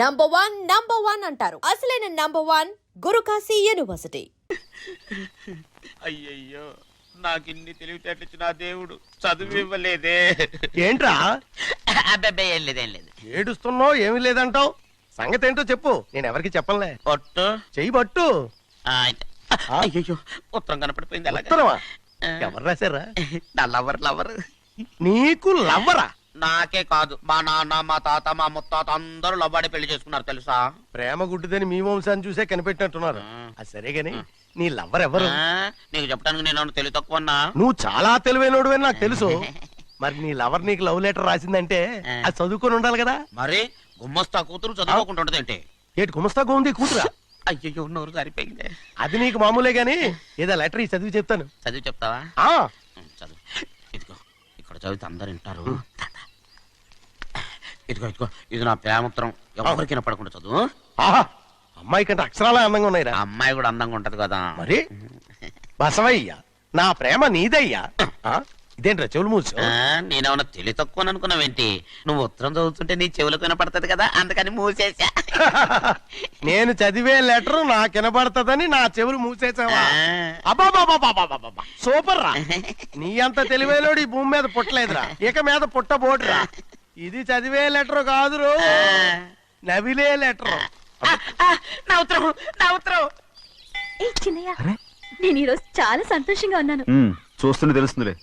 Number one అంటారు. అసలైన number one Guru Kashi university. అయ్యయ్యో, నాకిన్ని తెలివితేటచ్చిన దేవుడు చదువు ఇవ్వలేదే. ఏంట్రా అబ్బాయి ఏం లేదు ఏడుస్తున్నావు? ఏమి లేదంటావు? సంగతి ఏంటో చెప్పు, నేను ఎవరికి చెప్పనులే. ఒట్టు చెయ్యి పట్టు. అయ్యో, ఉత్తరం కనపడిపోయింది. ఉత్తరమా? ఎవరు రాశారా? నా లవర్. నీకు లవ్వరా? నాకే కాదు, మా నాన్న, మా తాత, మా ముత్తాత అందరూ లవ్వాడి పెళ్లి చేసుకున్నారు తెలుసా. ప్రేమ గుడ్డిదని మీ వంశాన్ని చూసే కనిపెట్టినట్టున్నారు. అది సరే గాని నీ లవ్వర్ ఎవరు? నీకు చెప్పడానికి నేను తెలివి తక్కువన్నా? నువ్వు చాలా తెలివైనడు అని నాకు తెలుసు. మరి నీ లవర్ నీకు లవ్ లెటర్ రాసిందంటే అది చదువుకొని ఉండాలి కదా. మరి గుమ్మస్తా కూతురు చదువుకోకుండా ఉంటదేంటి? ఏటి గుమస్తా ఉంది కూతురా? అయ్యో, నోరు సరిపోయింది. అది నీకు మామూలే గాని ఏదో లెటర్ ఈ చదివి చెప్తాను. చదివి చెప్తావా? ఆ చదువు. ఇదిగో, ఇక్కడ చదివితే అందరు వింటారు. ఇదిగో ఇది నా ప్రేమోత్తరం. ఎవరికైనా పడకుండా చదువు. ఆహా, అమ్మాయి కంటే అక్షరాలే అందంగా ఉన్నాయిరా. అమ్మాయి కూడా అందంగా ఉంటది కదా. మరి బసవయ్య, నా ప్రేమ నీదయ్యా. ఇదేంట్రా చెవులు మూసు? నేనేమన్నా తెలివి తక్కువ అనుకున్నావేంటి? నువ్వు ఉత్తరం చదువుతుంటే నీ చెవులకు వినపడుతుంది కదా, అందుకని మూసేసా. నేను చదివే లెటర్ నాకు వినపడుతుందని నా చెవులు మూసేసావా? అబ్బాబాబాబాబాబాబా, సూపర్ రా. నీ అంత తెలివేలోడు ఈ భూమి మీద పుట్టలేదురా, ఇక మీద పుట్టబోటురా. ఇది చదివే లెటర్ కాదురు, నవిలే లెటర్. నా ఉత్తరం. ఏ చిన్నయ్య, నేను ఈరోజు చాలా సంతోషంగా ఉన్నాను. చూస్తూనే తెలుస్తుందిలే.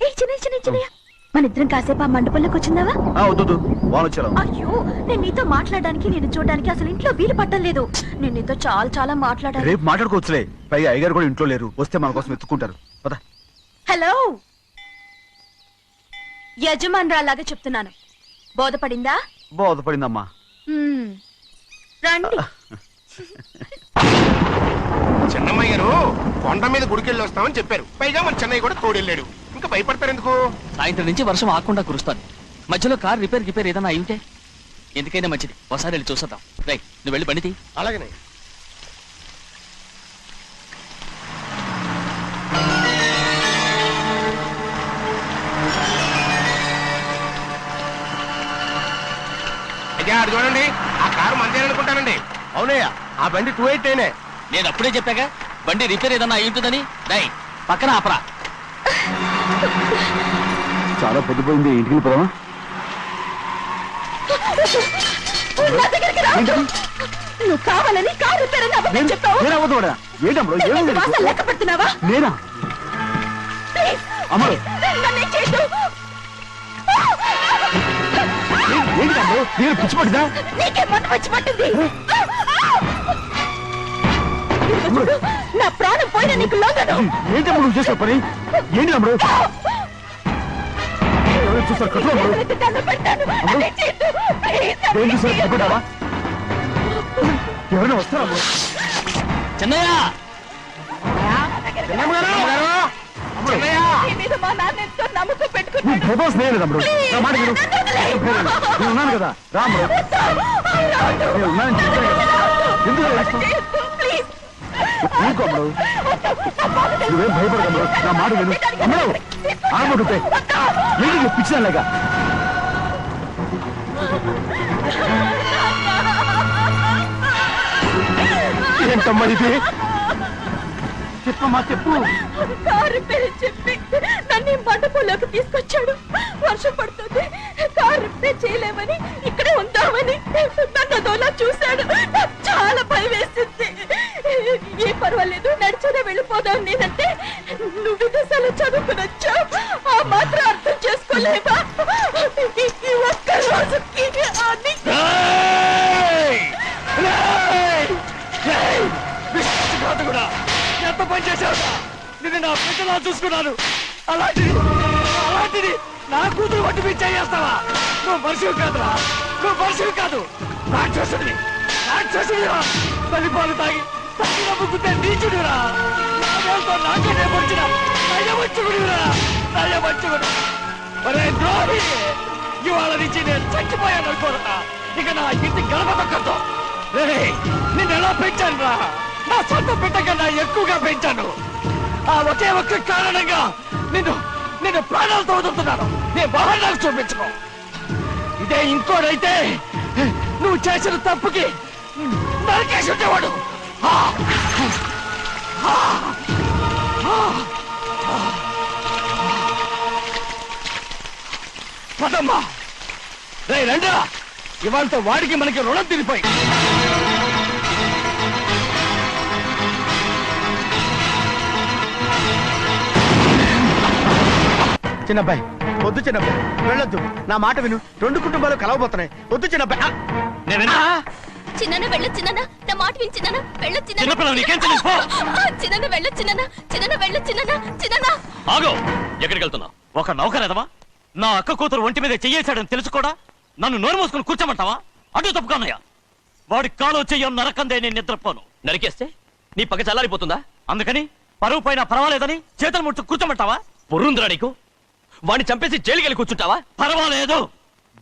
ఏ చిన్నయ్య, మన ఇద్దరం కాసేపు ఆ మండపంలోకి వచ్చిందావా? వద్దు, వాళ్ళు వచ్చారు. అయ్యో, నేను నీతో మాట్లాడడానికి, నేను చూడడానికి అసలు ఇంట్లో వీలు పట్టలేదు. నేను నీతో చాలా మాట్లాడాలి. రేపు మాట్లాడుకోవచ్చులే. పైగా అయ్యగారు కూడా ఇంట్లో లేరు, వస్తే మన కోసం ఎత్తుకుంటారు. పద. హలో, యజమానురాలాగా చెప్తున్నాను, బోధపడిందా? బోధపడిందమ్మా. రండి. చిన్నమ్మాయి గారు కొండ మీద గుడికెళ్ళి వస్తామని చెప్పారు. పైగా మన చెన్నయ్య కూడా తోడెళ్ళాడు. ఇంకా భయపడతారు ఎందుకు? సాయంత్రం నుంచి వర్షం ఆకుండా కురుస్తాను. మధ్యలో కార్ రిపేర్ ఏదైనా అయి ఎందుకైనా మంచిది, ఒకసారి వెళ్ళి చూసేద్దాం. రైట్, నువ్వు వెళ్ళి బండితి. అలాగనే. అయ్యా, అది చూడండి, ఆ కారు మందే అనుకుంటానండి. అవునయ్యా, ఆ బండి 288. నేను అప్పుడే చెప్పాగా బండి రిపేర్ ఏదన్నా అయి ఉంటుందని. రైట్, పక్కన ఆపరా. చాలా పొద్దుపోయింది, ఇంటికి పోదామా? నువ్వు కావాలని కారు రిపేర్ అని అబద్ధం చెప్పావు. లెక్క పెడుతున్నావా? నేనా? అమ్మడు, నేను పిచ్చి పట్టిందా? నీకే మొట్ట పిచ్చి పట్టింది. నా ప్రాణం పోయిన నీకు లోగను. ఏంటప్పుడు నువ్వు చేసే పని? ఏంటి అమ్మడు? చూస్తారు కట్టుకోవా? ఎవరైనా వస్తారా? చిన్నయ్య, మా నాన్న ఎంతో నమ్మకం పెట్టుకున్నాడు. ఉన్నాను కదా, రాముడు. నేను ఉన్నానని చెప్పాను కదా, ఎందుకు అమ్మడు? నువ్వేం భయపడగలరు, నా మాట విను. అమ్మడు ఆడబడుతే ఏంటి పిచ్చిదానిలాగా? ఏంటమ్మా ఇది? చెప్పమ్మా, చెప్పు. కారు పేరు చెప్పి నన్ను మండపంలోకి తీసుకొచ్చాడు. వర్షం పడుతుంది, కారు రిపేర్ చేయలేమని ఇక్కడే ఉందామని నన్ను అదోలా చూశాడు. నాకు చాలా భయం వేసింది. ఏ పర్వాలేదు, నడిచేదే వెళ్ళిపోదాం నేనంటే, నువ్వు విదేశాలు చదువుకుని వచ్చావు, ఆ మాత్రం అర్థం చేసుకోలేవా? ఈ ఒక్క రోజుకి ఎంత పని చేశావు? నేను నా పిల్లలా చూసుకున్నాను. అలాంటిది నా కూతురు వంటి మీద చేస్తావా? నువ్వు మనిషివి కాదురా, నువ్వు మనిషివి కాదు, రాక్షసుడివి. తల్లిపాలు తాగి నమ్ముకుంటే నీచుడిరా. నాకే వచ్చిన నయవంచుకుడిరా. ఒరే ద్రోహి, ఇవాళ నుంచి నేను చచ్చిపోయాను అనుకోరా. ఇక నా ఇంటి గడప తొక్కతో. నిన్ను ఎలా పెంచాను రా? నా సొంత బిడ్డ కన్నా ఎక్కువగా పెంచాను. ఆ ఒకే ఒక్క కారణంగా నిన్ను ప్రాణాలతో వదులుతున్నాను. నీ బహారాలు చూపించుకో. ఇదే ఇంకోడైతే నువ్వు చేసిన తప్పుకి నరికేసి ఉండేవాడు. పదమ్మా, రే రండిరా, ఇవాళతో వాడికి మనకి రుణం తిరిగిపోయి. చిన్నబ్బాయి వద్దు, చిన్నబ్బాయి వెళ్ళొద్దు, నా మాట విను. 2 కుటుంబాలు కలవబోతున్నాయి. వద్దు చిన్నబ్బాయి. చిన్న వెళ్ళొచ్చినా నా మాట విని చిన్న వెళ్ళొచ్చినా చిన్నపిల్లలు నీకేం తెలియదు, పో. చిన్న వెళ్ళొచ్చినా చిన్న వెళ్ళొచ్చినా చిన్న ఆగో, ఎక్కడికి వెళ్తున్నావు? ఒక నౌకరేదవా నా అక్క కూతురు ఒంటి మీద చెయ్యేశాడని తెలుసు కూడా నన్ను నోరు మూసుకుని కూర్చోమంటావా? అటు తప్పుకున్నాయా? వాడి కాలో చెయ్యం నరకందే నేను నిద్రపోను. నరికేస్తే నీ పగ చల్లారిపోతుందా? అందుకని పరువు పైన పర్వాలేదని చేతులు ముట్టు కూర్చోమంటావా? పొర్రుందిరా నీకు? వాడిని చంపేసి జైలుకెళ్ళి కూర్చుంటావా? పర్వాలేదు,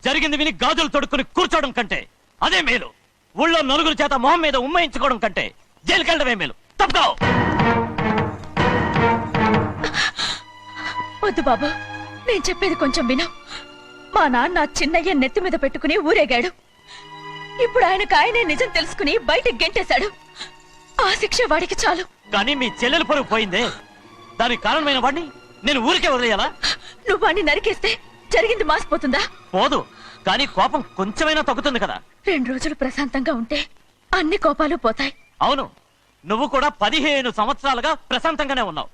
జరిగింది విని గాజులు తొడుక్కుని కూర్చోవడం కంటే అదే మేలు. ఊళ్ళో నలుగురు చేత మొహం మీద ఉమ్మయించుకోవడం కంటే జైలుకెళ్ళడమే మేలు. తప్పుకో. వద్దు బాబు, నేను చెప్పేది కొంచెం విను. మా నాన్న చిన్నయ్య నెత్తి మీద పెట్టుకుని ఊరేగాడు. ఇప్పుడు ఆయనకు నిజం తెలుసుకుని బయటకు గెంటేశాడు. ఆ శిక్ష వాడికి చాలు. కానీ మీ చెల్లెలు పరువు పోయిందే, దానికి కారణమైన వాడిని నేను ఊరికే వదిలేయాలా? నువ్వు వాడిని నరికేస్తే జరిగింది మాసిపోతుందా? పోదు, కానీ కోపం కొంచెమైనా తగ్గుతుంది కదా. 2 రోజులు ప్రశాంతంగా ఉంటే అన్ని కోపాలు పోతాయి. అవును, నువ్వు కూడా 15 సంవత్సరాలుగా ప్రశాంతంగానే ఉన్నావు,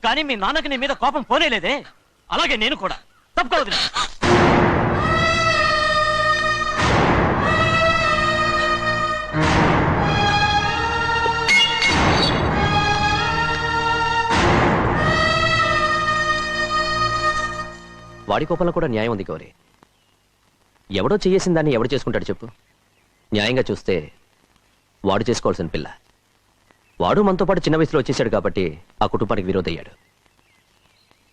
కానీ మీ నాన్నకి నీ మీద కోపం పోనేలేదే. అలాగే నేను కూడా. తప్పుకోవద్దు. వాడి కోపంలో కూడా న్యాయం ఉంది గౌరీ. ఎవడో చేయేసిన దాన్ని ఎవడు చేసుకుంటాడు చెప్పు? న్యాయంగా చూస్తే వాడు చేసుకోవాల్సిన పిల్ల. వాడు మనతో పాటు చిన్న వయసులో వచ్చేసాడు కాబట్టి ఆ కుటుంబానికి విరోధయ్యాడు.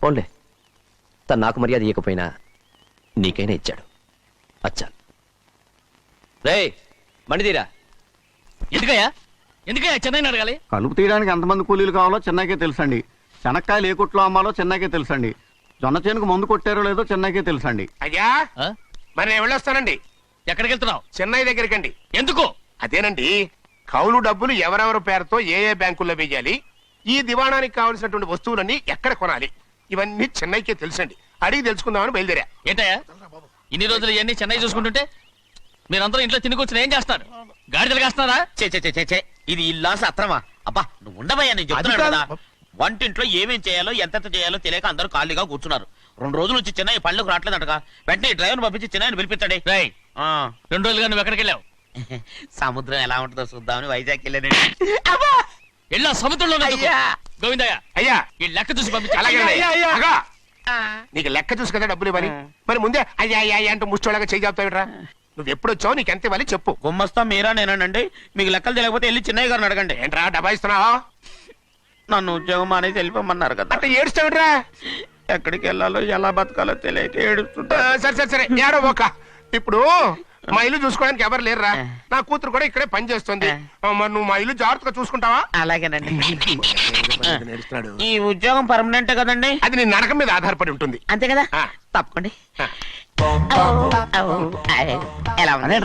పోన్లే, తను నాకు మర్యాద ఇవ్వకపోయినా నీకైనా ఇచ్చాడు. అచ్చా రే మండిదీరా. ఎందుకయ్యా చెన్నైని అడగాలి? కలుపు తీయడానికి ఎంతమంది కూలీలు కావాలో చెన్నైకే తెలుసండి. శనక్కాయలు ఏ కొట్లో అమ్మాలో చెన్నైకే తెలుసండి. జొన్న చేనుకు మందు కొట్టారో లేదో చెన్నైకే తెలుసండి. అయ్యా మరి నేను వెళ్ళొస్తానండి. ఎక్కడికి వెళ్తున్నావు? చెన్నై దగ్గరికండి. ఎందుకు? అదేనండి, కౌలు డబ్బులు ఎవరెవరి పేరుతో ఏ ఏ బ్యాంకుల్లో వేయాలి, ఈ దివాణానికి కావలసినటువంటి వస్తువులన్నీ ఎక్కడ కొనాలి, ఇవన్నీ చెన్నైకే తెలుసండి. అడిగి తెలుసుకుందామని బయలుదేరా. ఏంటయ్యా ఇన్ని రోజులు ఇవన్నీ చెన్నై చూసుకుంటుంటే మీరందరూ ఇంట్లో తిని కూర్చుని ఏం చేస్తారు? గాడిదలు కాస్తున్నారా? చే ఇది ఇల్లా సత్రమా? అబ్బా నువ్వు ఉండబోయా, నేను చెప్తున్నాను కదా. వంటింట్లో ఏమేం చేయాలో ఎంతెంత చేయాలో తెలియక అందరూ ఖాళీగా కూర్చున్నారు. 2 రోజుల నుంచి చెన్నై పళ్ళకు రావట్లేదంటగా. వెంటనే డ్రైవర్ పంపించి చెన్నైని పిలిపించండి. 2 రోజులుగా నువ్వు ఎక్కడికి వెళ్ళావు? సముద్రం ఎలా ఉంటుందో చూద్దామని వైజాగ్ వెళ్ళాను. వెళ్ళా సముద్రంలో గోవిందయ్య అయ్యా ఈ లెక్క చూసి పంపించి. అగా, నీకు లెక్క చూసి కదా డబ్బులు ఇవ్వాలి. మరి ముందే అయ్యా అయ్యా అంటూ ముష్టోళ్ళగా చేయి చెప్తావిట్రా. నువ్వు ఎప్పుడు వచ్చావు, నీకు ఎంత ఇవ్వాలి చెప్పు. గుమ్మస్తా మీరా నేనండి. మీకు లెక్కలు తెలియకపోతే వెళ్ళి చెన్నై గారిని అడగండి. ఏంట్రా డబ్బా ఇస్తున్నావా? నన్ను ఉద్యోగం అనేది వెళ్ళిపోమన్నారు కదా. అంటే ఏడుస్తావిట్రా? ఎక్కడికి వెళ్ళాలో ఎలా బతకాలో తెలియక ఏడుస్తుంటా. సరే ఏడో ఒక. ఇప్పుడు మా ఇల్లు చూసుకోవడానికి ఎవరు లేరురా. నా కూతురు కూడా ఇక్కడే పని చేస్తుంది. మరి నువ్వు మా ఇల్లు జాగ్రత్తగా చూసుకుంటావా? అలాగేనండి. ఈ ఉద్యోగం పర్మనెంట్ కదండి? అది నీ నరకం మీద ఆధారపడి ఉంటుంది. అంతే కదా. తప్పకండి. ఎలా ఉంది?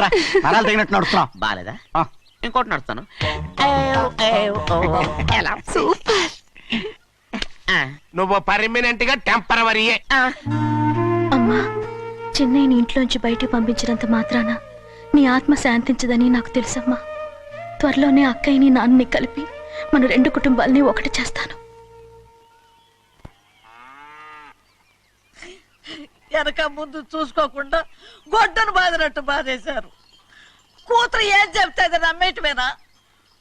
నరాలు తగినట్టు నడుస్తున్నావు. బాలేదా? ఇంకోటి నడుస్తాను. ఎలా? నువ్వు పర్మనెంట్ గా టెంపరవరీయే. అమ్మా, చెన్నైని ఇంట్లోంచి బయటికి పంపించినంత మాత్రాన నీ ఆత్మ శాంతించదని నాకు తెలుసమ్మా. త్వరలోనే అక్కయ్యని నాన్నని కలిపి మన 2 కుటుంబాలని ఒకటి చేస్తాను. వెనక ముందు చూసుకోకుండా గొడ్డను బాదినట్టు బాధేశారు. కూతురు ఏం చెప్తే నమ్మేటమేనా?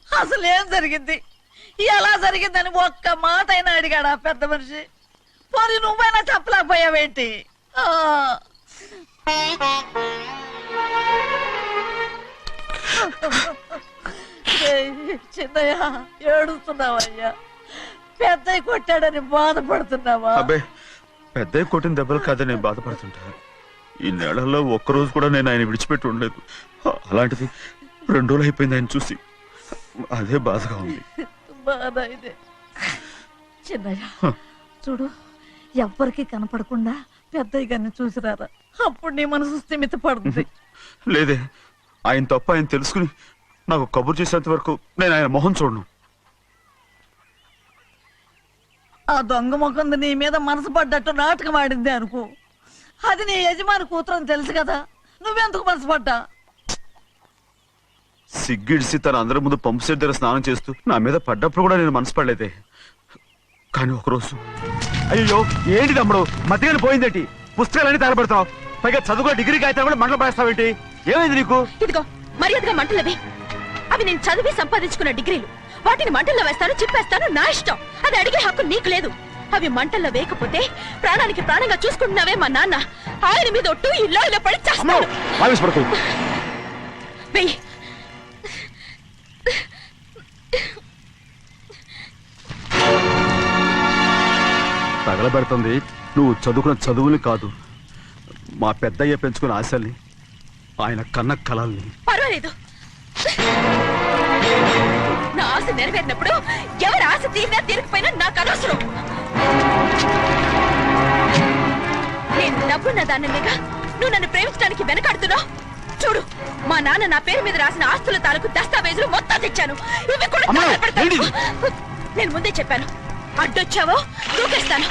అసలు ఏం జరిగింది, ఎలా జరిగిందని ఒక్క మాట అయినా అడిగాడు ఆ పెద్ద మనిషి. మరి నువ్వైనా చెప్పలేకపోయావేంటి? చిన్నయ్య ఏడుస్తున్నావయ్యా? పెద్దయ్య కొట్టాడని బాధపడుతున్నావా? అబ్బే, పెద్ద కొట్టిన దెబ్బలు కాదని నేను బాధపడుతుంటా. ఈ నెలల్లో ఒక్కరోజు కూడా నేను ఆయన విడిచిపెట్టి ఉండలేదు. అలాంటిది 2 రోజులు అయిపోయింది ఆయన చూసి. అదే బాధగా ఉంది. బాధ ఇదే. చిన్నయ్య చూడు, ఎవ్వరికి కనపడకుండా పెద్దయ్య గారిని చూసిరారా, అప్పుడు నీ మనసు స్థిమిత పడుతుంది. లేదే, ఆయన తప్ప ఆయన తెలుసుకుని నాకు కబురు చేసేంత వరకు నేను ఆయన మొహం చూడను. ఆ దొంగ ముఖంది నీ మీద మనసు పడ్డట్టు నాటకం ఆడింది అనుకో, అది నీ యజమాని కూతురు అని తెలుసు కదా, నువ్వెందుకు మనసు పడ్డా? సిగ్గిడిసి తన అందరి ముందు పంపు సెట్ దగ్గర స్నానం చేస్తూ నా మీద పడ్డప్పుడు కూడా నేను మనసు పడలేదే. కానీ ఒకరోజు అయ్యో ఏంటి తమ్ముడు మధ్యగా పోయిందేంటి? పుస్తకాలన్నీ తగలబెడతావు, పైగా చదువుకో డిగ్రీ కాగితాలు కూడా మంటలు పడేస్తావేంటి? ఏమైంది నీకు? ఇదిగో మర్యాదగా మంటలవి. అవి నేను చదివి సంపాదించుకున్న డిగ్రీలు. వాటిని మంటల్లో వేస్తాను, చిప్పేస్తాను, నా ఇష్టం. అది అడిగే హక్కు నీకు లేదు. అవి మంటల్లో వేయకపోతే ప్రాణానికి ప్రాణంగా చూసుకుంటున్నావే మా నాన్న. ఆయన మీద ఒట్టు ఇల్లు పడి చేస్తాను. వెయ్యి. తగలబెడుతుంది నువ్వు చదువుకున్న చదువుని కాదు, మా పెద్దయ్య పెంచుకున్న ఆశల్ని, ఆయన కన్న కలల్ని. పర్వాలేదు, నా ఆశ నెరవేరినప్పుడు ఎవరి ఆశ తీరినా తీరకపోయినా నాకు అనవసరం. నేను డబ్బున్న దానిగా నువ్వు నన్ను ప్రేమించడానికి వెనకాడుతున్నావు. చూడు, మా నాన్న నా పేరు మీద రాసిన ఆస్తుల తాలూకు దస్తావేజులు మొత్తం తెచ్చాను. ఇవి కూడా తగలబెడతాను. నేను ముందే చెప్పాను, అడ్డొచ్చావో దూకేస్తాను.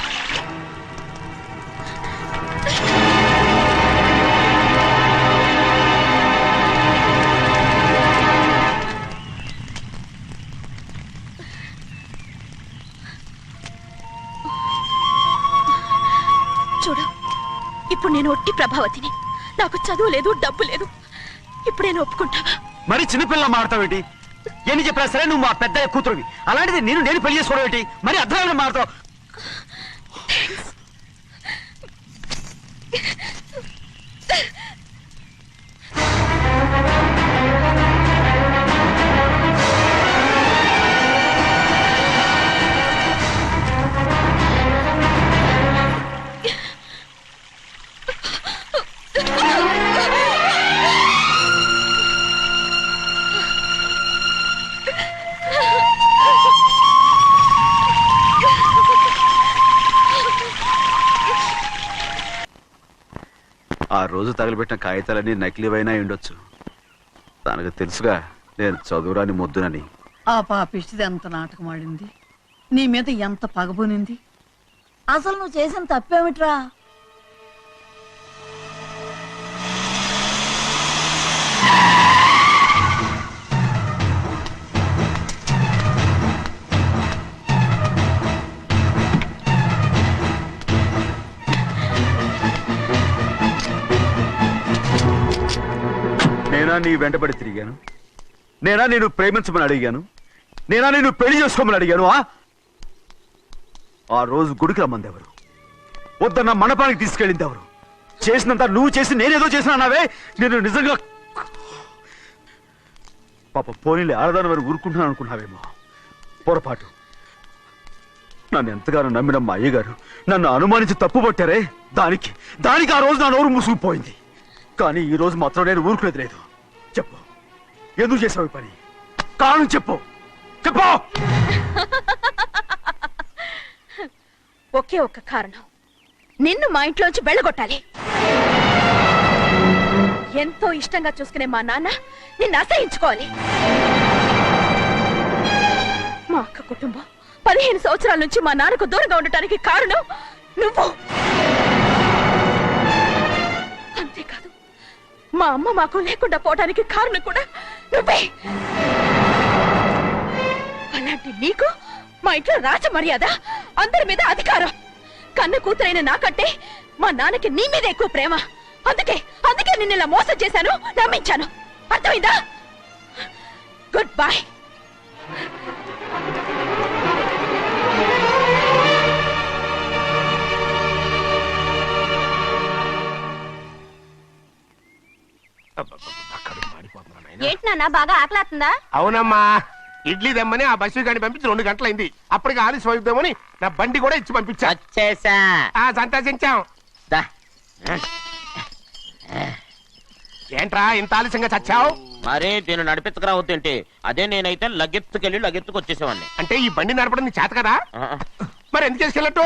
చూడు, ఇప్పుడు నేను ఒట్టి ప్రభావతిని. నాకు చదువు లేదు, డబ్బు లేదు. ఇప్పుడు నేను ఒప్పుకుంటావా? మరి చిన్నపిల్ల మాడతావేంటి? ఎన్ని చెప్పినా సరే నువ్వు మా పెద్ద కూతురువి. అలాంటిది నేను పెళ్లి చేసుకోవడం ఏంటి? మరి అర్థమైన మాడతావు. ఆ రోజు తగలబెట్టిన కాగితాలన్నీ నకిలీవైనా ఉండొచ్చు. తనకు తెలుసుగా నేను చదువురాని మొద్దునని. ఆ పాపిష్టిది ఎంత నాటకం ఆడింది, నీ మీద ఎంత పగబోనింది. అసలు నువ్వు చేసిన తప్పేమిట్రా? నేనా నీ వెంటబడి తిరిగాను? నేనా నేను ప్రేమించమని అడిగాను? నేనా నేను పెళ్లి చేసుకోమని అడిగాను? ఆ రోజు గుడికి రమ్మంది ఎవరు? వద్దన్న మండపానికి తీసుకెళ్ళింది ఎవరు? చేసినంత నువ్వు చేసి నేనేదో చేసిన అన్నావే. నేను నిజంగా పాప పోనీలే, ఆడదాని వారు ఊరుకుంటున్నాను అనుకున్నావేమో. పొరపాటు. నన్ను ఎంతగానో నమ్మిన మా అయ్యగారు నన్ను అనుమానించి తప్పు పట్టారే, దానికి ఆ రోజు నా నోరు మూసుకుపోయింది. కానీ ఈ రోజు మాత్రం నేను ఊరుకునేది లేదు. చెప్పు, ఎందుకు చేసావు ఈ పని? కారణం చెప్పు. ఒకే ఒక్క కారణం, నిన్ను మా ఇంట్లోంచి వెళ్ళగొట్టాలి. ఎంతో ఇష్టంగా చూసుకునే మా నాన్న నిన్ను అసహించుకోవాలి. మా అక్క కుటుంబం 15 సంవత్సరాల నుంచి మా నాన్నకు దూరంగా ఉండటానికి కారణం నువ్వు. అంతేకాదు, మా అమ్మ మాకు లేకుండా పోవడానికి కారణం కూడా నువ్వే. అలాంటి నీకు మా ఇంట్లో రాజ మర్యాద, అందరి మీద అధికారం. కన్న కూతురైన నాకంటే మా నాన్నకి నీ మీద ఎక్కువ ప్రేమ. అందుకే నిన్ను ఇలా మోసం చేశాను, నమ్మించాను. అర్థమైందా? Good bye. ఏంటి నాన్న, బాగా ఆకలాతుందా? అవునమ్మా, ఇడ్లీ దమ్మని ఆ బస్సు గాని పంపించి 2 గంటలైంది. అప్పటికి ఆలస్యం అవుతామని నా బండి కూడా ఇచ్చి పంపించా. వచ్చేసా. సంతోషించాం. దా. ఏంట్రా ఇంత ఆలస్యంగా చచ్చావు? మరే నేను నడిపెత్తుకురావద్దేంటి? అదే నేనైతే లగెత్తుకు వచ్చేసేవాడిని. అంటే ఈ బండి నడపడం నీ చేత కదా? మరి ఎందుకు చేసుకెళ్ళట్టు?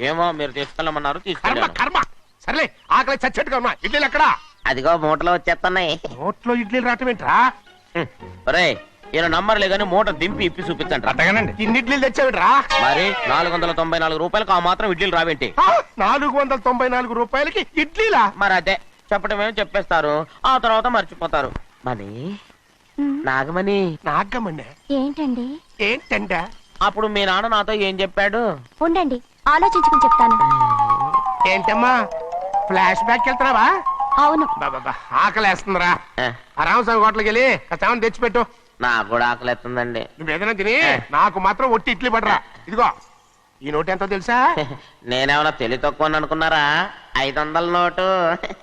ఏమో, మీరు తీసుకెళ్ళమన్నారు, కర్మ తీసుకెళ్ళాను. కర్మ. సర్లే, ఆకలి చచ్చేట్టుగా ఉన్నా. ఇడ్లీలు ఎక్కడా? అదిగో మూటలో వచ్చేస్తున్నాయి. నోట్లో ఇడ్లీలు రావటం ఏంట్రా? ఒరే ఈయన నంబర్లే గానీ మూట దింపి ఇప్పి చూపించండి. అట్టగానండి. ఇన్ని ఇడ్లీలు తెచ్చావిడ్రా? మరి 494 రూపాయలకు ఆ మాత్రం ఇడ్లీలు రావేంటి? 494 రూపాయలకి ఇడ్లీలా? మరి అదే చెప్పడమేమో చెప్పేస్తారు, ఆ తర్వాత మర్చిపోతారు. మనీ నాగమణి, నాగమ్మండి. ఏంటండి? ఏంటంట? అప్పుడు మీ నాన్న నాతో ఏం చెప్పాడు? ఉండండి, ఆలోచించుకుని చెప్తాను. ఏంటమ్మా ఫ్లాష్ బ్యాక్ వెళ్తున్నావా? అవును. బాబా ఆకలేస్తుందిరా. ఆ, ఆ రామస్వామి హోటల్కి వెళ్ళి కాస్త తెచ్చిపెట్టు. నాకు కూడా ఆకలిస్తుందండి. నువ్వేదైనా తిని నాకు మాత్రం ఒట్టి ఇడ్లీ పడరా. ఇదిగో ఈ నోటు ఎంతో తెలుసా? నేనేమన్నా తెలివి తక్కువ అనుకున్నారా? 500 నోటు.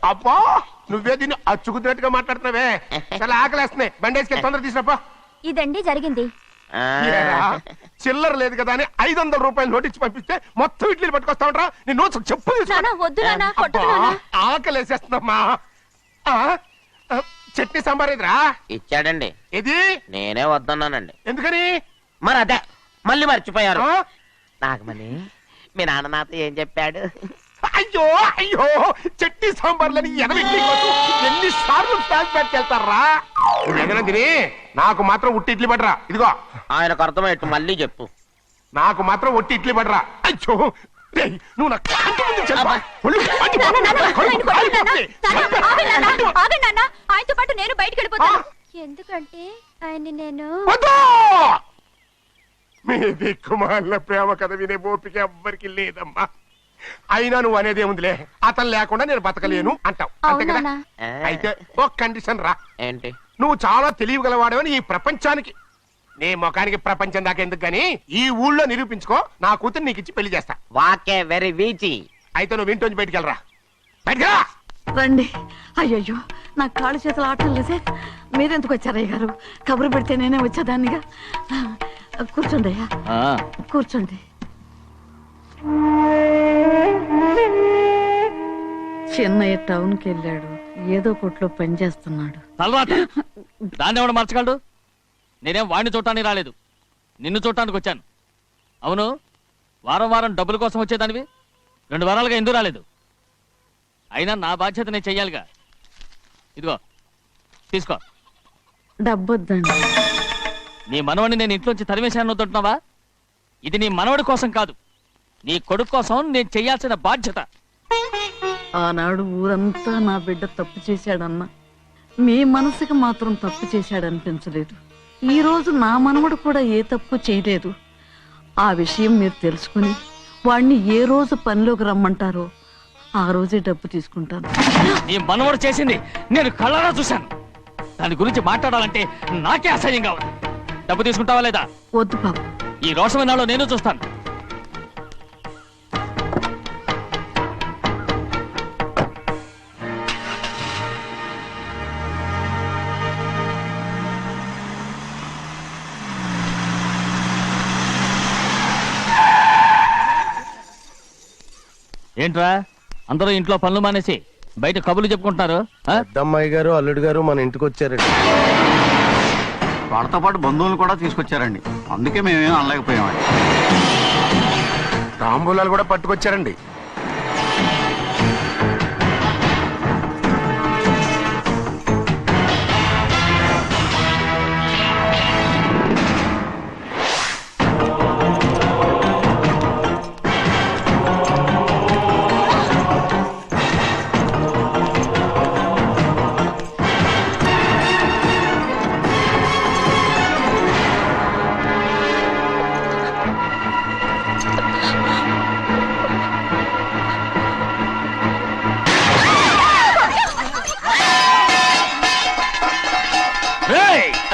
అబ్బా నువ్వే దీన్ని అచ్చుకుతున్నట్టుగా మాట్లాడుతున్నావే. చాలా ఆకలేస్తున్నాయి, బండేసుకెళ్ళి తొందర తీసినప్పా. ఇదండి జరిగింది. ఆ, చిల్లర లేదు కదా అని 500 రూపాయలు నోటు ఇచ్చి పంపిస్తే మొత్తం ఇడ్లీలు పట్టుకొస్తా ఉంటా. నీ నోట్స్ చెప్పు తీసుకో. నానా వద్దు నానా, కొట్టకు అబ్బా, నానా. ఆకలేసేస్తుందమ్మా. ఆ, ఆ, చట్నీ సాంబార్ ఇదిరా. ఇచ్చాడండి. ఇది నేనే వద్దన్నానండి. ఎందుకని? మరి అదే మళ్ళీ మర్చిపోయారు. ఆ? నాగమణి మీ నాన్న నాతో ఏం చెప్పాడు? అయ్యో అయ్యో చట్నీ సాంబార్లని ఎన్నిసార్లు ఫ్లాష్ బ్యాక్ వెళ్తారా? నువ్వేదైనా తిని నాకు మాత్రం ఉట్టి ఇడ్లీ పడరా. ఇదిగో ఆయనకు అర్థమయ్యట్టు మళ్ళీ చెప్పు. నాకు మాత్రం ఒట్టి ఇడ్లీ పడరా. అయ్యో రేయ్, నువ్వు నా కంటి ముందు చెప్పా. ఒళ్ళు మండిపోతుంది. నానా, నానా, కడుపు ఆయన కొట్టకు నానా. కాలిపోతుంది. నానా, ఆగండి నానా, ఆగండి నానా. ఆయనతో పాటు నేను బయటికి వెళ్ళిపోతాను. ఎందుకంటే ఆయన్ని నేను వద్దు! మీ దిక్కుమాల ప్రేమ కథ వినే ఓపిక ఎవ్వరికి లేదమ్మా. అయినా నువ్వు అనేది ఏముందిలే, అతను లేకుండా నేను బతకలేను అంటావు అంతే కదా? అవునా? అయితే ఒక కండిషన్ రా. ఏంటి? నువ్వు చాలా తెలియగలవాడవని ఈ ప్రపంచానికి, నీ ముఖానికి ప్రపంచం దాకా ఎందుకు గాని ఈ ఊళ్ళో నిరూపించుకో. నా కూతురు నీకు ఇచ్చి పెళ్లి చేస్తా. వాకే వెరీ వీచి. అయితే నువ్వు ఇంటి బయటికి వెళ్ళరా. బయటకెళ్ళరా. రండి. అయ్యయ్యో నాకు కాళ్ళు చేతులు ఆటం లేదే. మీరెందుకు వచ్చారయ్య గారు? కబురు పెడితే నేనే వచ్చేదాన్నిగా. కూర్చోండి అయ్యా, కూర్చోండి. చిన్నయ్య టౌన్కి వెళ్ళాడు, ఏదో కొట్లో పని చేస్తున్నాడు. తలరాట దాన్ని ఎవడు మార్చగలడు? నేనేం వాడిని చూడటానికి రాలేదు, నిన్ను చూడటానికి వచ్చాను. అవును, వారం వారం డబ్బుల కోసం వచ్చేదానివి 2 వారాలుగా ఎందుకు రాలేదు? అయినా నా బాధ్యత నేను చెయ్యాలిగా. ఇదిగో తీసుకో. డబ్బొద్దండి. నీ మనవడిని నేను ఇంట్లోంచి తరిమేశాను వద్దంటున్నావా? ఇది నీ మనవడి కోసం కాదు, నీ కొడుకు కోసం నేను చెయ్యాల్సిన బాధ్యత. ఆనాడు ఊరంతా నా బిడ్డ తప్పు చేశాడన్నా, మీ మనసుకి మాత్రం తప్పు చేశాడనిపించలేదు. ఈ రోజు నా మనవడు కూడా ఏ తప్పు చేయలేదు. ఆ విషయం మీరు తెలుసుకుని వాడిని ఏ రోజు పనిలోకి రమ్మంటారో ఆ రోజే డబ్బు తీసుకుంటాను. నీ మనవడు చేసింది నేను కళ్ళారా చూశాను. దాని గురించి మాట్లాడాలంటే నాకే అసహ్యంగా ఉంది. డబ్బు తీసుకుంటావా లేదా? వద్దు బాబు. ఈ రోషమనాలో నేను చూస్తాను. ఏంట్రా అందరూ ఇంట్లో పనులు మానేసి బయట కబుర్లు చెప్పుకుంటున్నారు? పెద్దమ్మాయి గారు అల్లుడు గారు మన ఇంటికి వచ్చారండి. వాళ్ళతో పాటు బంధువులు కూడా తీసుకొచ్చారండి, అందుకే మేమేం అనలేకపోయామండి. తాంబూలాలు కూడా పట్టుకొచ్చారండి.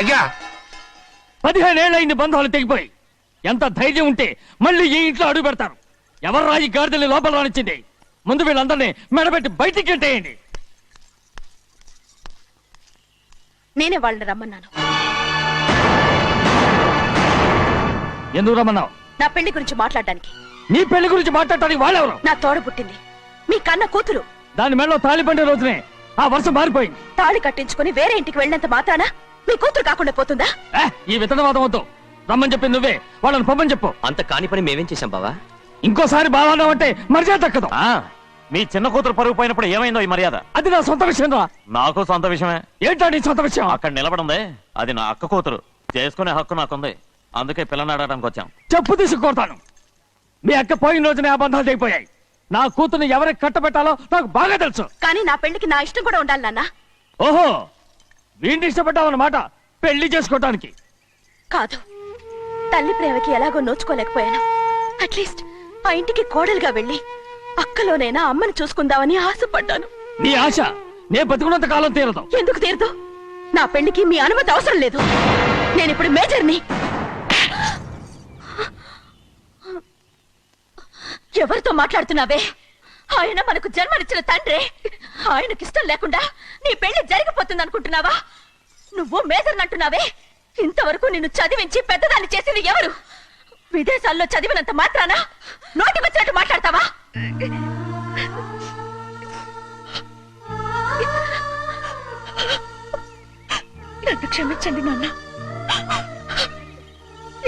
అయ్యా 15 ఏళ్ళైంది బంధాలు తెగిపోయి. ఎంత ధైర్యం ఉంటే మళ్ళీ ఈ ఇంట్లో అడుగు పెడతారు? ఎవరు రాయి గాడిదల్ని లోపల రానిచ్చింది? ముందు వీళ్ళందరినీ మెడబెట్టి బయటికి గెంటేయండి. నేనే వాళ్ళని రమ్మన్నాను. ఎందుకు రమ్మన్నావు? నా పెళ్లి గురించి మాట్లాడడానికి. నీ పెళ్లి గురించి మాట్లాడటానికి వాళ్ళెవరు? నా తోడ పుట్టింది, మీ కన్న కూతురు. దాని మెడలో తాళి పండే రోజునే ఆ వర్షం మారిపోయింది. తాళి కట్టించుకుని వేరే ఇంటికి వెళ్ళినంత మాత్రాన మీ కూతురు కాకుండా పోతుందా? ఈ విత్తనవాదం వద్దు. రమ్మని చెప్పి నువ్వే వాళ్ళని పంపని చెప్పు. అంత కాని పని మేమేం చేశాం బావా? ఇంకోసారి బావాన్నావు అంటే మర్యాద తక్కదు. మీ చిన్న కూతురు పరుగు పోయినప్పుడు ఏమైందో ఈ మర్యాద? అది నా సొంత విషయం రా. నాకు సొంత విషయమే. ఏంటో నీ సొంత విషయం? అక్కడ నిలబడింది అది నా అక్క కూతురు. చేసుకునే హక్కు నాకుంది. అందుకే పిల్లని అడగడానికి వచ్చాం. చెప్పు తీసుకొడతాను. మీ అక్క పోయిన రోజునే అబద్ధాలు అయిపోయాయి. నా కూతుర్ని ఎవరికి కట్టబెట్టాలో నాకు బాగా తెలుసు. కానీ నా పెళ్లికి నా ఇష్టం కూడా ఉండాలి నాన్న. ఓహో, వీడిని ఇష్టపడ్డావన్నమాట పెళ్లి చేసుకోవటానికి. కాదు, తల్లి ప్రేమకి ఎలాగో నోచుకోలేకపోయాను. అట్లీస్ట్ ఆ ఇంటికి కోడలుగా వెళ్ళి అక్కలోనైనా అమ్మని చూసుకుందామని ఆశపడ్డాను. నీ ఆశ నే బతుకున్నంత కాలం తీరదు. ఎందుకు తీరదు? నా పెళ్లికి మీ అనుమతి అవసరం లేదు. నేను ఇప్పుడు మేజర్ని. ఎవరితో మాట్లాడుతున్నావే? ఆయన మనకు జన్మనిచ్చిన తండ్రి. ఆయనకిష్టం లేకుండా నీ పెళ్లి జరిగిపోతుంది అనుకుంటున్నావా? నువ్వు మేజర్ అంటున్నావే. ఇంతవరకు నిన్ను చదివించి పెద్దదాన్ని చేసింది ఎవరు? విదేశాల్లో చదివినంత మాత్రాన నోటికొచ్చినట్టు మాట్లాడతావా? నన్ను క్షమించండి నాన్న.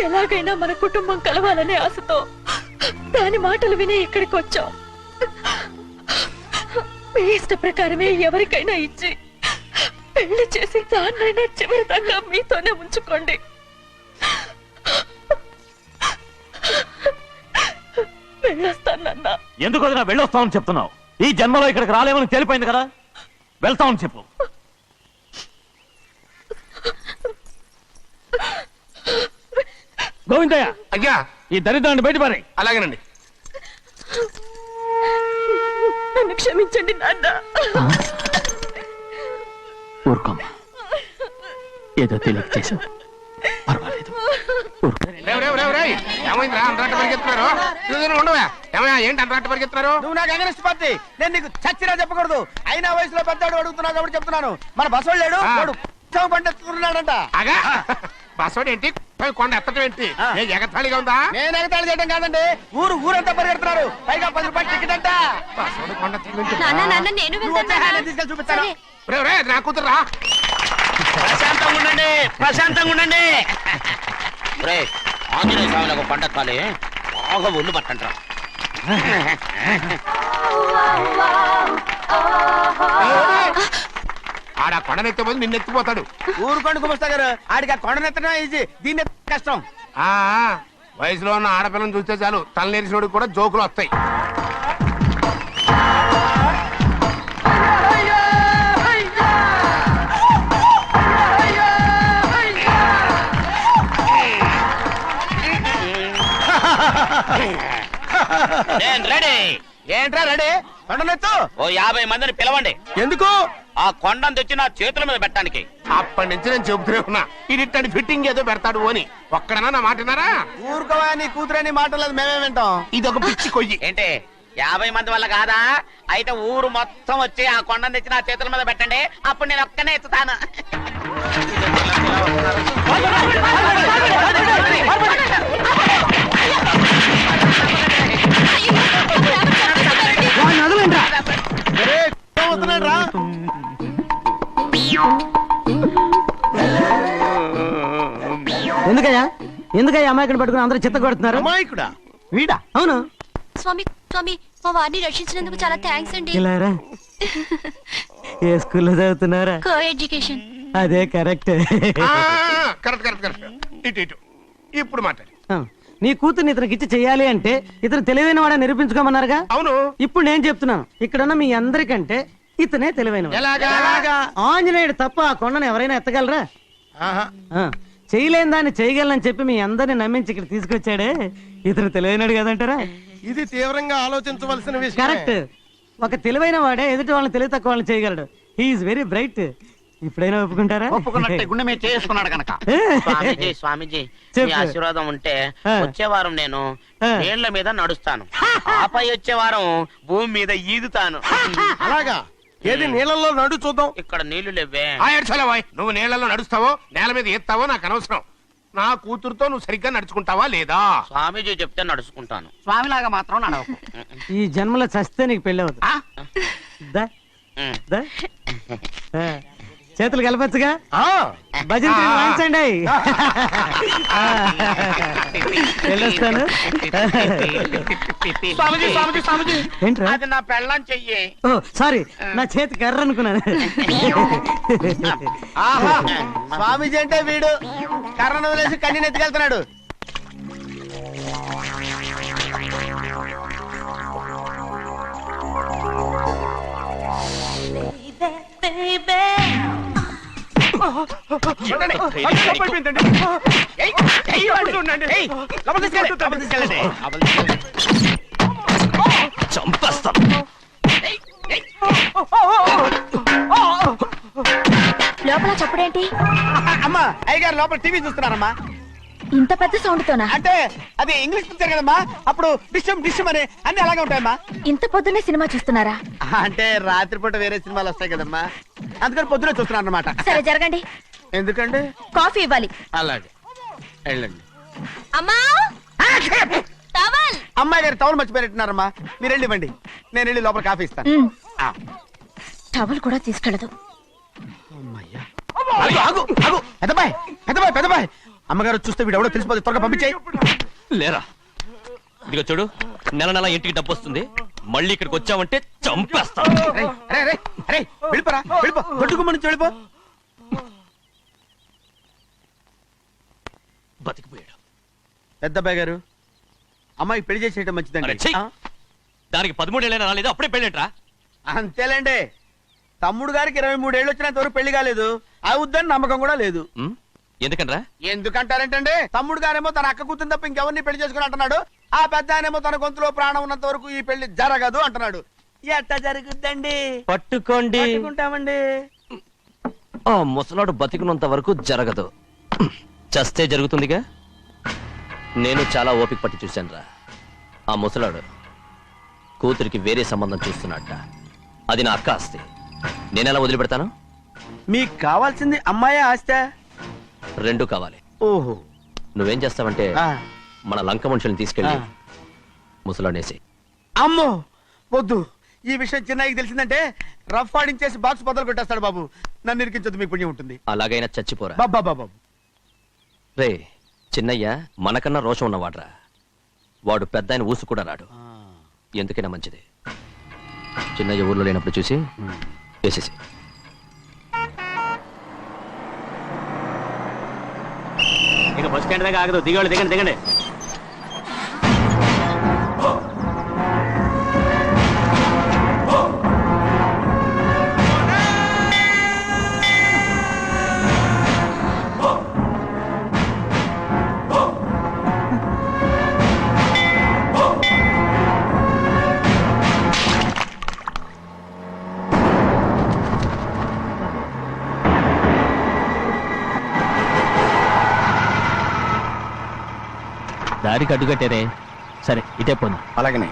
ఎలాగైనా మన కుటుంబం కలవాలనే ఆశతో దాని మాటలు విని ఇక్కడికి వచ్చాం. మీ ఇష్ట ప్రకారమే ఎవరికైనా ఇచ్చి పెళ్లి చేసి దాన్నైనా చివరి దాకా మీతోనే ఉంచుకోండి. వెళ్ళొస్తానన్నా. ఎందుకు వదినా వెళ్ళొస్తామని చెప్తున్నావు? ఈ జన్మలో ఇక్కడికి రాలేమని తెలిపోయింది కదా. వెళ్తామని చెప్పు. గోవిందయ్య, అయ్యా, ఈ దరిద్రాన్ని బయటపడి. అలాగేనండి. నన్ను క్షమించండి నాన్న. ఊరుకోమ్మా, ఏదో తెలియక చేసావు, పర్వాలేదు. ఏమైందిరా అంతరాట పరిగెత్తున్నారు? ఉండవా? ఏమయ్యా, ఏంటి అంతరాట పరిగెత్తున్నారు? నువ్వు నాకు అగనిస్ట్ పార్టీ. నేను నీకు చచ్చినా చెప్పకూడదు. అయినా వయసులో పెద్దవాడు అడుగుతున్నావు కాబట్టి చెప్తున్నాను. మన బసవాడు లేడు, వాడు పండిస్తున్నాడంట. అగా బసోడు ఏంటి, కొండ ఎత్తడం ఏంటి? ఎగతాళిగా ఉందా? నేను ఎగతాళి చేయడం కాదండి, ఊరంతా పరిగెడుతున్నారు. పైగా 10 రూపాయలు టికెట్ అంట. బసోడు కొండ నేను నువ్వు వచ్చే ఆయన తీసుకెళ్ళి చూపిస్తాను. నా కూతురు రా. ప్రశాంతంగా ఉండండి, ప్రశాంతంగా ఉండండి. రే, ఆంజనేయ స్వామిలకు పండగ కాలే, బాగా ఒళ్ళు పట్టంటారా. ఆడ కొండనెత్తే పోతే నిన్నెత్తిపోతాడు. ఊరుకోండి కుమస్తా గారు, ఆడికి ఆ కొండనెత్తడం ఈజీ, దీన్ని ఎత్తడం కష్టం. వయసులో ఉన్న ఆడపిల్లని చూస్తే చాలు తలనేరిసినోడికి కూడా జోకులు వస్తాయి. నేను రెడీ. ఏంట్రా రెడీ? కొండనెత్తు. ఓ 50 మందిని పిలవండి. ఎందుకు? ఆ కొండను తెచ్చి నా చేతుల మీద పెట్టడానికి. అప్పటి నుంచి నేను చెబుతూనే ఉన్నా, ఇది ఫిట్టింగ్ ఏదో పెడతాడు అని. ఒక్కడనా నా మాట విన్నారా? ఊరుకోవా, నీ కూతురని మాటలేదు, మేమే వింటాం. ఇది ఒక పిచ్చి కొయ్యి. ఏంటి 50 మంది వల్ల కాదా? అయితే ఊరు మొత్తం వచ్చి ఆ కొండను తెచ్చి నా చేతుల మీద పెట్టండి, అప్పుడు నేను ఒక్కనే ఎత్తుతాను. ఎందుకయ్యా అమాయకుడు పట్టుకుని అందరూ చిత్త కొడుతున్నారు? అమాయకుడా? వీడా? అవును. స్వామి స్వామి, మా వారిని రక్షించినందుకు చాలా థ్యాంక్స్ అండి. ఇలారా, ఏ స్కూల్లో చదువుతున్నారా? Co education. అదే కరెక్ట్. ఇటు ఇప్పుడు మాట్లాడు. నీ కూతుర్ని ఇతనికి ఇచ్చి చెయ్యాలి అంటే ఇతను తెలివైన వాడని నిరూపించుకోమన్నారుగా. అవును. ఇప్పుడు నేను చెప్తున్నాను, ఇక్కడున్న మీ అందరికంటే ఇతనే తెలివైన. ఆంజనేయుడు తప్ప ఆ కొండను ఎవరైనా ఎత్తగలరా? చేయలేని దాన్ని చేయగలనని చెప్పి మీ అందరిని నమ్మించి ఇక్కడ తీసుకొచ్చాడే, ఇతను తెలివైనడు కదంటారా? ఇది తీవ్రంగా ఆలోచించవలసిన విషయం. కరెక్ట్. ఒక తెలివైన వాడే ఎదుటి వాళ్ళని తెలివి తక్కువ వాళ్ళని చేయగలడు. He is very bright. ఇప్పుడైనా ఒప్పుకుంటారా? ఒప్పుకున్నట్టే, గుండె మీద చేసుకున్నాడు కనుక. స్వామీజీ, స్వామీజీ, మీ ఆశీర్వాదం ఉంటే వచ్చే వారం నేను నీళ్ల మీద నడుస్తాను, ఆపై వచ్చే వారం భూమి మీద ఈదుతాను. అలాగా? ఏది నీళ్ళల్లో నడు చూద్దాం. ఇక్కడ నీళ్లు లేవే. నువ్వు నీళ్ళలో నడుస్తావో నేల మీద ఎత్తావో నాకు అనవసరం. నా కూతురుతో నువ్వు సరిగ్గా నడుచుకుంటావా లేదా? స్వామీజీ చెప్తే నడుచుకుంటాను. స్వామిలాగా మాత్రం నడవకు. ఈ జన్మలో చస్తే నీకు పెళ్ళి అవుతుంది. చేతులు కలపచ్చుగా ఆ, భజన వాయించండి వెళ్ళొస్తాను స్వామిజీ స్వామిజీ స్వామిజీ ఏంట్రా అది నా పెళ్ళం చెయ్యి. ఓ సారీ నా చేతి కర్ర అనుకున్నాను ఆహా, స్వామీజీ అంటే వీడు కర్రను వదిలేసి కన్నీని ఎత్తుకెళ్తున్నాడు. చూడండి, పడిపోయిందండి. ఏయ్, ఏయ్, ఏయ్, లోపలికి తీసుకెళ్ళండి, లోపలికి తీసుకెళ్ళండి, లోపలికి తీసుకెళ్ళండి. చంపేస్తాను. లోపల చప్పుడేంటి? అమ్మా అయ్యగారు లోపల టీవీ చూస్తున్నారమ్మా. ఇంత పెద్ద సౌండ్ తోనా? అంటే అది ఇంగ్లీష్ పిక్చర్ కదమ్మా, అప్పుడు డిషం డిషం అని అన్ని అలాగే ఉంటాయమ్మా. ఇంత పొద్దున్నే సినిమా చూస్తున్నారా? అంటే రాత్రిపూట వేరే సినిమాలు వస్తాయి కదమ్మా, అందుకని పొద్దునే చూస్తున్నాను అన్నమాట. సరే జరగండి, ఎందుకండి? కాఫీ ఇవ్వాలి. అలాగే వెళ్ళండి. అమ్మా టవల్. అమ్మాయి గారు టౌన్ మర్చిపోయినట్టున్నారమ్మా, మీరు వెళ్ళి ఇవ్వండి, నేను వెళ్ళి లోపల కాఫీ ఇస్తాను. ఆ. టవల్ కూడా తీసుకెళ్ళదు. అమ్మయ్యా. ఆగు, ఆగు, ఆగు. పెద్దబాయ్ పెద్దబాయ్ పెద్దబాయ్, అమ్మగారు చూస్తే వీడు ఎవడో తెలిసిపోతే త్వరగా పంపించేయి. లేరా ఇదిగో చూడు, నెల నెల ఇంటికి డబ్బు వస్తుంది, మళ్ళీ ఇక్కడికి వచ్చావంటే చంపేస్తాను. అరే అరే అరే వెళ్ళిపోరా, వెళ్ళిపో, దొడ్డుకుమ్మ నుంచి వెళ్ళిపో. బతికిపోయాడు. పెద్దబాయ్ గారు, అమ్మాయి పెళ్లి చేసేయటం అరే, మంచిదండి. చెయ్. ఆ? దానికి 13 ఏళ్ళైనా రాలేదు, అప్పుడే పెళ్ళేంట్రా? అంతేలేండి, తమ్ముడు గారికి 23 ఏళ్ళు వచ్చినంత వరకు పెళ్లి కాలేదు, అవుద్దని నమ్మకం కూడా లేదు. ఉమ్, ఎందుకనరా? ఎందుకంటారేంటండి, తమ్ముడు గారేమో తన అక్క కూతురు తప్ప ఇంకెవరిని పెళ్లి చేసుకుని అంటున్నాడు, ఆ పెద్ద ఆయనేమో తన గొంతులో ప్రాణం ఉన్నంత వరకు ఈ పెళ్లి జరగదు అంటున్నాడు. ఎట్ట జరుగుద్దండి? పట్టుకోండి. పట్టుకుంటామండి. ఆ ముసలాడు బతికినంత వరకు జరగదు, చస్తే జరుగుతుందిగా. నేను చాలా ఓపిక పట్టి చూశానురా. ఆ ముసలాడు కూతురికి వేరే సంబంధం చూస్తున్నట్ట. అది నా అక్క ఆస్తి, నేనెలా వదిలిపెడతాను? మీకు కావాల్సింది అమ్మాయి ఆస్తా? రెండు కావాలి. ఓహో. నువ్వేం చేస్తావంటే ఆ. మన లంక మనుషుల్ని తీసుకెళ్ళి ఆ. ముసలాడేసి. అమ్మో వద్దు, ఈ విషయం చిన్నయ్యకి తెలిసిందంటే రఫ్ ఆడించేసి బాక్స్ బదులు కొట్టేస్తాడు బాబు. నన్ను ఇరికించదు, మీకు పుణ్యం ఉంటుంది. అలాగైనా చచ్చిపోరా. బాబా బాబు. రే చిన్నయ్య మనకన్నా రోషం ఉన్నవాడ్రా, వాడు పెద్ద ఆయన ఊసు కూడా రాడు. ఎందుకైనా మంచిది చిన్నయ్య ఊర్లో లేనప్పుడు చూసి వేసేసి. ఇక బస్ స్టాండ్ దగ్గర ఆగదు, దిగండి దిగండి దిగండి. దారికి అడ్డుకట్టారే, సరే ఇటే పోను. అలాగనే.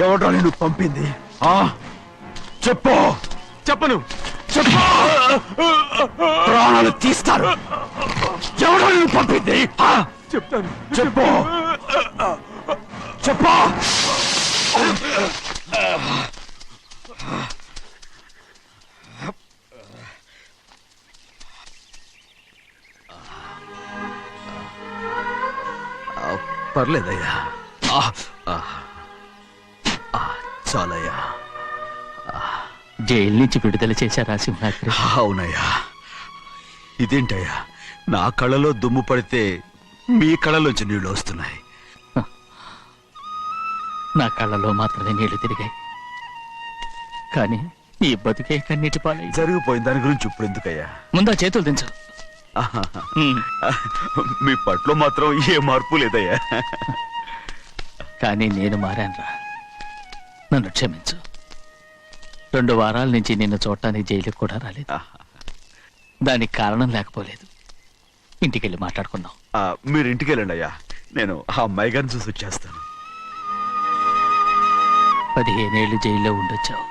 ఎవడో నిన్ను పంపింది? ఆ చెప్పు. చెప్పను. చెప్పు. ప్రాణాలు తీస్తారు. ఎవడో నిన్ను పంపింది? చెప్తాను. చెప్పు. చెప్పు. పర్లేదయ్యా. చాలయ్యా. జైలు నుంచి విడుదల చేశారా సింహాద్రి? అవునయ్యా. ఇదేంటయ్యా, నా కళ్ళలో దుమ్ము పడితే మీ కళ్ళలోంచి నీళ్లు వస్తున్నాయి. నా కళ్ళలో మాత్రమే నీళ్లు తిరిగాయి, కానీ నీ బతుకే కన్నీటి పాలై. జరిగిపోయిన దాని గురించి ఇప్పుడు ఎందుకయ్యా? ముందా చేతులు దించు. మీ పట్లో మాత్రం ఏ మార్పు లేదయ్యా. కానీ నేను మారానురా, నన్ను క్షమించు. 2 వారాల నుంచి నిన్ను చూడటానికి జైలుకు కూడా రాలేదు. దానికి కారణం లేకపోలేదు. ఇంటికెళ్ళి మాట్లాడుకుందాం. మీరు ఇంటికి వెళ్ళండి అయ్యా, నేను ఆ అమ్మాయి గారిని చూసి వచ్చేస్తాను. 15 ఏళ్ళు జైల్లో ఉండొచ్చావు.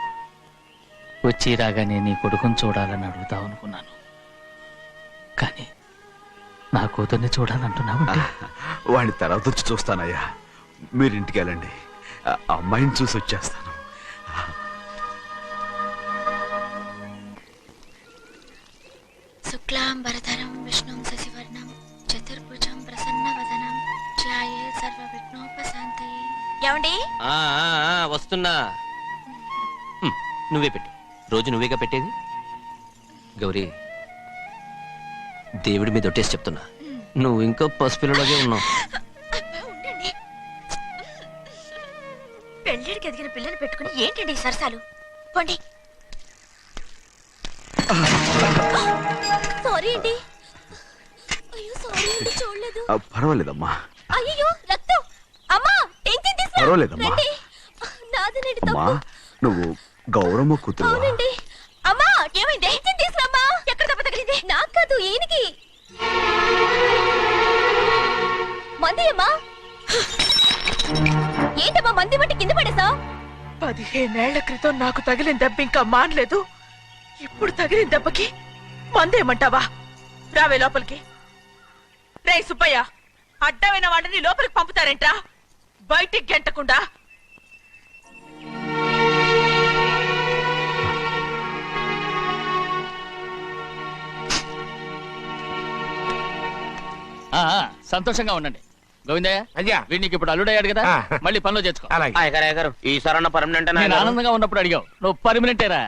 వచ్చి రాగానే నీ కొడుకుని చూడాలని అడుగుతావు అనుకున్నాను, కానీ నా కూతుర్ని చూడాలంటున్నావు. వాడిని తర్వాత వచ్చి చూస్తానయ్యా, మీరు ఇంటికి వెళ్ళండి. ఆ అమ్మాయిని చూసి వచ్చేస్తాను. శుక్లాంబరధరం విష్ణుం శశివర్ణం చతుర్భుజం ప్రసన్నవదనం ధ్యాయే సర్వవిఘ్నోపశాంతయే. ఏమండి? వస్తున్నా. నువ్వే పెట్టు. రోజు నువ్వేగా పెట్టేది. గౌరీ, దేవుడి మీద ఒట్టేసి చెప్తున్నా, నువ్వు ఇంకా పసిపిల్లలాగే ఉన్నావు. ఉండండి. పెళ్ళిడికి ఎదిగిన పిల్లని పెట్టుకుని ఏంటండి ఈ సరసాలు? పోండి. సారీ అండి. అయ్యో సారీ అండి, చూడలేదు. పర్వాలేదమ్మా. అయ్యో రక్తం. అమ్మా టెన్షన్ తీసుకురా. పర్వాలేదమ్మా. నాదనండి అమ్మా, తప్పు. నువ్వు గౌరమ్మ కూతురు. అవునండి. అమ్మా ఏమైంది? టెన్షన్ తీసుకురామ్మా. ఎక్కడ దెబ్బ తగిలింది? నాకు కాదు, ఈయనకి. మంది అమ్మా. ఏంటమ్మా మంది బట్టి కింద పడేసా? 15 ఏళ్ల క్రితం నాకు తగిలిన దెబ్బ ఇంకా మానలేదు. ఇప్పుడు తగిలిన దెబ్బకి మందేమంటావా? రావే లోపలికి. రే సుబ్బయ్య, అడ్డమైన వాడిని లోపలికి పంపుతారేంట్రా? బయటికి గెంటకుండా. సంతోషంగా ఉండండి. గోవిందయ్య, అయ్యా, వీడికి ఇప్పుడు అల్లుడయ్యాడు కదా, మళ్ళీ పనిలో చేర్చుకో. అలాగే. ఈసారన్న పర్మనెంట్ నేను ఆనందంగా ఉన్నప్పుడు అడిగావు, నువ్వు పర్మనెంటేరా.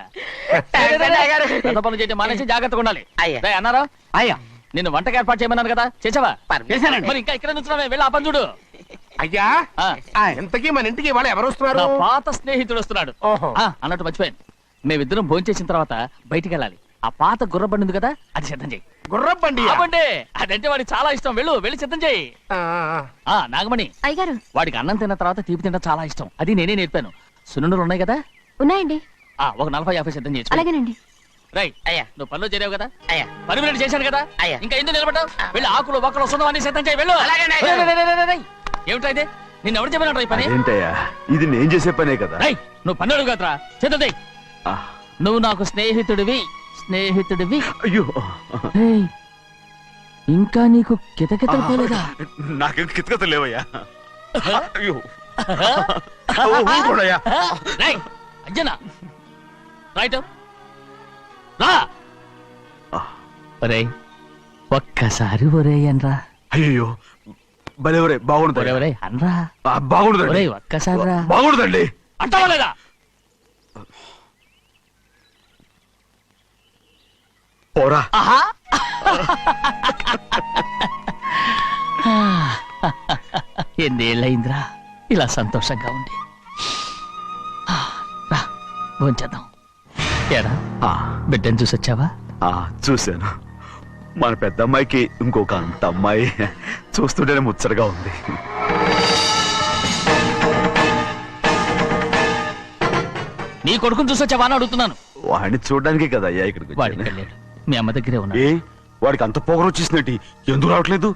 పెద్ద పనులు చేయడం మానేసి జాగ్రత్తగా ఉండాలి. రేయ్ అన్నారా? అయ్యా, నిన్ను వంటకి ఏర్పాటు చేయమన్నారు కదా, చేసావా? చేశానండి. మరి ఇంకా ఇక్కడ నుంచున్నావే, వెళ్ళి ఆ పని చూడు. అయ్యా, ఇంతకీ మన ఇంటికి వాళ్ళు ఎవరు వస్తున్నారు? నా పాత స్నేహితుడు వస్తున్నాడు. ఓహో. అన్నట్టు మర్చిపోయాను, మేమిద్దరం భోంచేసిన తర్వాత బయటికి వెళ్ళాలి. ఆ పాత గుర్రబండి ఉంది కదా, అది సిద్ధం చేయి. గుర్రబండి? అదంటే వాడికి చాలా ఇష్టం. వెళ్ళి సిద్ధం చేయి. నాగమణి, అయ్యగారు, వాడికి అన్నం తిన్న తర్వాత తీపి తినడం చాలా ఇష్టం. అది నేనే నేర్పాను. సున్నుండలు ఉన్నాయి కదా? ఉన్నాయండి. ఒక 40-50 సిద్ధం చేసి. అలాగేనండి. రైట్ అయ్యా, నువ్వు పనిలో చేరావు కదా, అయ్యా పర్మనెంట్ చేశాను కదా, అయ్యా. ఇంకా ఎందుకు నిలబడ్డావు? వెళ్ళి ఆకులు బొక్కలు వస్తుందో అన్ని సిద్ధం చేయి. వెళ్ళు. ఏమిటా ఇది? నిన్ను ఎవరు చెప్పినట్టు ఈ పని? ఏంటయ్యా, ఇది నేను చేసే పనే కదా. నువ్వు పన్నెడు కదరా, చేద్దాం. నువ్వు నాకు స్నేహితుడివి. అయ్యో, ఇంకా నీకు కితకితలు పోలేదా? నాకేం కితకత లేవయ్యా. అయ్యో, అజ్జనా రైట్ రా. ఒరేయ్, ఒక్కసారి ఒరేయ్ అనరా. అయ్యో, భలే బాగుంటుంది. ఒరేయ్ అనరా. బాగుండదండి. ఒక్కసారి రా. బాగుండదండి. అంటావా లేదా? పోరా. ఎన్నేళ్ళయిందిరా ఇలా సంతోషంగా ఉండి. రా భోంచేద్దాం. ఏరా, బిడ్డను చూసొచ్చావా? చూశాను. మన పెద్ద అమ్మాయికి ఇంకొక అంత అమ్మాయి. చూస్తుంటేనే ముచ్చటగా ఉంది. నీ కొడుకుని చూసొచ్చావా అని అడుగుతున్నాను. వాడిని చూడడానికి కదా అయ్యా ఇక్కడికి వాడికి వచ్చాను. వెళ్ళాడు, మీ అమ్మ దగ్గరే ఉన్నా. వాడికి అంత పొగరు వచ్చేసినట్టు ఎందుకు రావట్లేదు?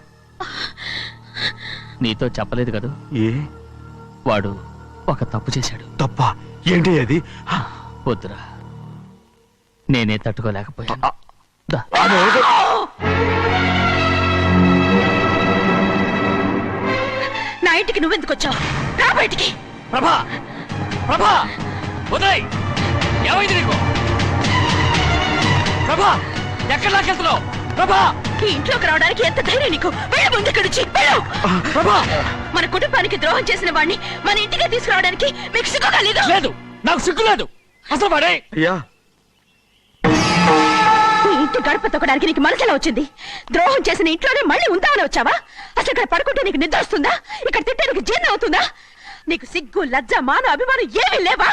నీతో చెప్పలేదు కదా, ఏ వాడు ఒక తప్పు చేశాడు. తప్ప ఏంటి అది? వద్దురా, నేనే తట్టుకోలేకపోయాను. దా. నా ఇంటికి నువ్వెందుకు వచ్చావు? రా బయటికి. ప్రభా, ప్రభా, ఉదయ్, ఏమైంది నీకు? ప్రభా, ఎక్కడ లాకెళ్తున్నావు? ప్రభా, ఈ ఇంట్లోకి రావడానికి ఎంత ధైర్యం నీకు? వెళ్ళు ముందు ఇక్కడి నుంచి, వెళ్ళు. ప్రభా, మన కుటుంబానికి ద్రోహం చేసిన వాడిని మన ఇంటికి తీసుకురావడానికి మీకు సిగ్గుగా లేదు? లేదు, నాకు సిగ్గు లేదు. అసలు వాడే అయ్యా, ఈ ఇంటి గడప తొక్కడానికి నీకు మనసులో వచ్చింది. ద్రోహం చేసిన ఇంట్లోనే మళ్ళీ ఉందామని వచ్చావా? అసలు ఇక్కడ పడుకుంటే నీకు నిద్ర వస్తుందా? ఇక్కడ తింటే నీకు జీర్ణం అవుతుందా? నీకు సిగ్గు, లజ్జ, మాన, అభిమానం ఏమీ లేవా?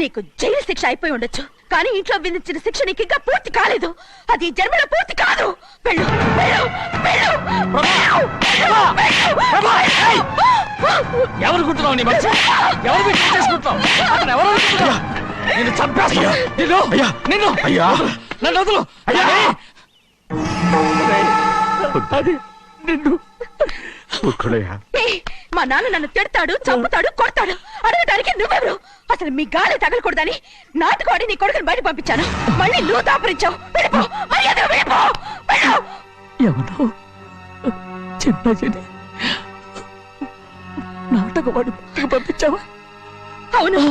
నీకు జైలు శిక్ష అయిపోయి ఉండొచ్చు, కానీ ఇంట్లో విధించిన శిక్ష నీకు ఇంకా పూర్తి కాలేదు. అది ఈ జన్మలో పూర్తి కాదు. వెళ్ళు, వెళ్ళు, వెళ్ళు, వెళ్ళు, వెళ్ళు, వెళ్ళు. ఎవరు గుర్తున్నావు? నీ మంచి ఎవరు పెట్టి చేసుకుంటావు? అతను ఎవరు అనుకుంటున్నావు? నిన్ను చంపేస్తా. నిన్ను నిన్ను అయ్యా, నన్ను వదులు. అయ్యా, అది నిన్ను. ఊరుకోడయ్యా. ఏయ్, మా నాన్న నన్ను తిడతాడు, చంపుతాడు, కొడతాడు. అడగడానికి నువ్వెవరు? అసలు మీ గాలి తగలకూడదని నాటుకోడి నీ కొడుకుని బయట పంపించాను. మళ్ళీ నువ్వు దాపరించావు. వెళ్ళిపో, మర్యాదగా వెళ్ళిపో, వెళ్ళు. ఎవరు చిన్న చెడి నాటకవాడు పంపించావా? అవును,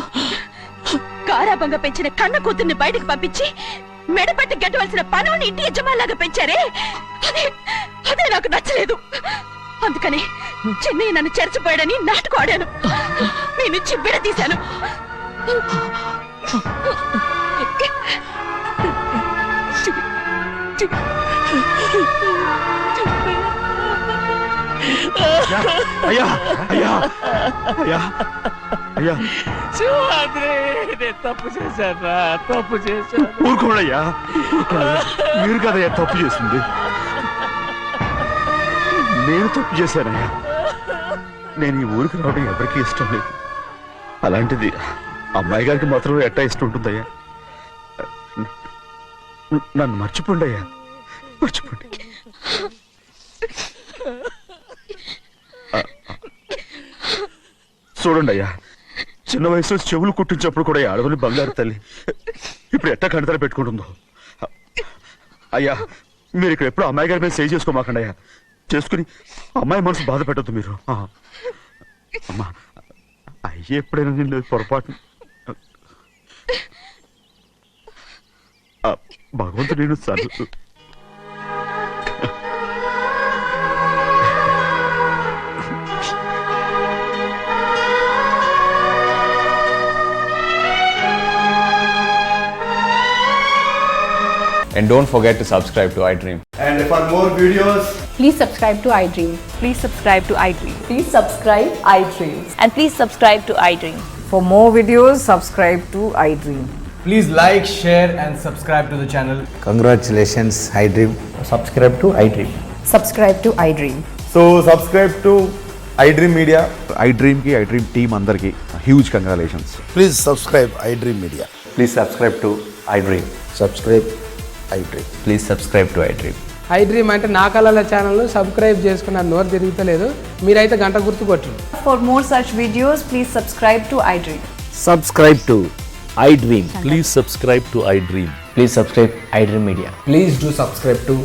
గారాబంగా పెంచిన కన్న కూతుర్ని బయటకు పంపించి మెడపట్టి గట్టవలసిన పనుని ఇంటి యజమానిలాగా పెంచారే, అదే నాకు నచ్చలేదు. అందుకని చెన్నై నన్ను చెరచిపోయాడని నాటకం ఆడాను. నీ నుంచి విడదీశాను. అయ్యా, అయ్యా, అయ్యా, అయ్యా, నేను తప్పు చేశాను, తప్పు చేశాను. ఊరుకోడయ్యా, ఊరుకోడయ్యా. మీరు కదయ్యా తప్పు చేసింది. నేను తప్పు చేశానయ్యా. నేను ఈ ఊరికి రావడం ఎవరికీ ఇష్టం లేదు. అలాంటిది అమ్మాయి గారికి మాత్రం ఎట్టా ఇష్టం ఉంటుందయ్యా. నన్ను మర్చిపోండి అయ్యా, మర్చిపోండి. చూడండి అయ్యా, చిన్న వయసులో చెవులు కుట్టించినప్పుడు కూడా అడవులు బంగారు తల్లి ఇప్పుడు ఎట్టా కణతల పెట్టుకుంటుందో. అయ్యా, మీరు ఇక్కడ ఎప్పుడు అమ్మాయి గారి మీద సేవ్ చేసుకోమాకండి అయ్యా. చేసుకుని అమ్మాయి మనసు బాధ పెట్టద్దు మీరు. అమ్మా, అయ్యే ఎప్పుడైనా నేను పొరపాటు భగవంతుడు నేను సర్లు. And don't forget to subscribe to iDream. And for more videos, Please subscribe to iDream. Please subscribe to iDream. Please subscribe iDream. And please subscribe to iDream. For more videos, subscribe to iDream. please like, share and subscribe to the channel. Congratulations, iDream. Subscribe to iDream. Subscribe to iDream. So subscribe to iDream Media. iDream కి iDream team అందరికి huge congratulations. Please subscribe iDream Media. Please subscribe to iDream. Subscribe iDream. Please subscribe to iDream. iDream అంటే నా కళల channel subscribe చేసుకున్న నోరు తిరుగుతలేదు. మీరైతే గంట గుర్తు కొట్టండి. For more such videos, please subscribe to iDream. Subscribe to iDream. Please subscribe to iDream. Please subscribe iDream Media. Please do subscribe to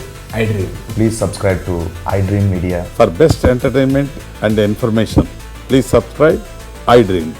iDream. Please subscribe to iDream Media. For best entertainment and information, please subscribe iDream.